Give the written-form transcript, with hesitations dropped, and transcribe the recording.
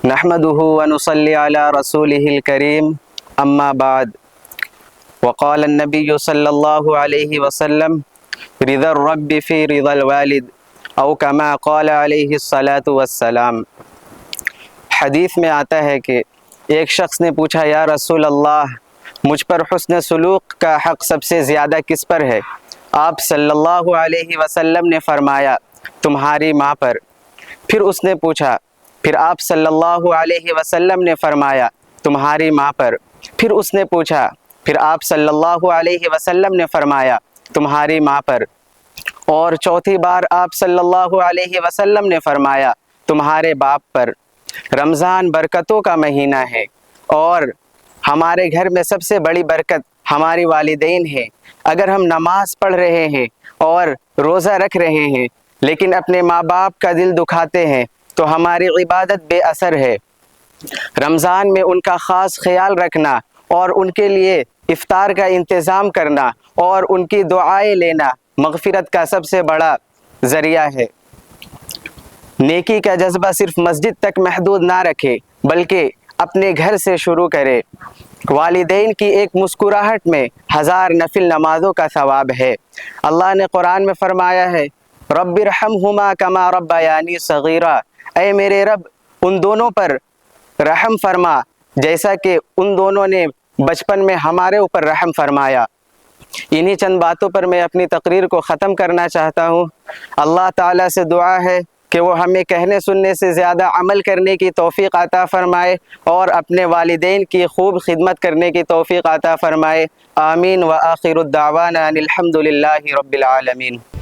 نحمده ونصلي على رسوله الكريم اما بعد وقال النبي صلی اللہ علیہ وسلم رضا الرب في رضا الوالد او كما قال علیہ الصلاة والسلام۔ حدیث میں آتا ہے کہ ایک شخص نے پوچھا یا رسول اللہ مجھ پر حسن سلوک کا حق سب سے زیادہ کس پر ہے؟ آپ صلی اللہ علیہ وسلم نے فرمایا تمہاری ماں پر۔ پھر اس نے پوچھا، پھر آپ صلی اللہ علیہ وسلم نے فرمایا تمہاری ماں پر۔ پھر اس نے پوچھا، پھر آپ صلی اللہ علیہ وسلم نے فرمایا تمہاری ماں پر۔ اور چوتھی بار آپ صلی اللہ علیہ وسلم نے فرمایا تمہارے باپ پر۔ رمضان برکتوں کا مہینہ ہے اور ہمارے گھر میں سب سے بڑی برکت ہماری والدین ہے۔ اگر ہم نماز پڑھ رہے ہیں اور روزہ رکھ رہے ہیں لیکن اپنے ماں باپ کا دل دکھاتے ہیں تو ہماری عبادت بے اثر ہے۔ رمضان میں ان کا خاص خیال رکھنا اور ان کے لیے افطار کا انتظام کرنا اور ان کی دعائیں لینا مغفرت کا سب سے بڑا ذریعہ ہے۔ نیکی کا جذبہ صرف مسجد تک محدود نہ رکھے بلکہ اپنے گھر سے شروع کرے۔ والدین کی ایک مسکراہٹ میں 1000 نفل نمازوں کا ثواب ہے۔ اللہ نے قرآن میں فرمایا ہے رب ارحمہما کما ربیانی صغیرا، اے میرے رب ان دونوں پر رحم فرما جیسا کہ ان دونوں نے بچپن میں ہمارے اوپر رحم فرمایا۔ انہی چند باتوں پر میں اپنی تقریر کو ختم کرنا چاہتا ہوں۔ اللہ تعالیٰ سے دعا ہے کہ وہ ہمیں کہنے سننے سے زیادہ عمل کرنے کی توفیق عطا فرمائے اور اپنے والدین کی خوب خدمت کرنے کی توفیق عطا فرمائے۔ آمین وآخر الدعوانا ان الحمد للہ رب العالمین۔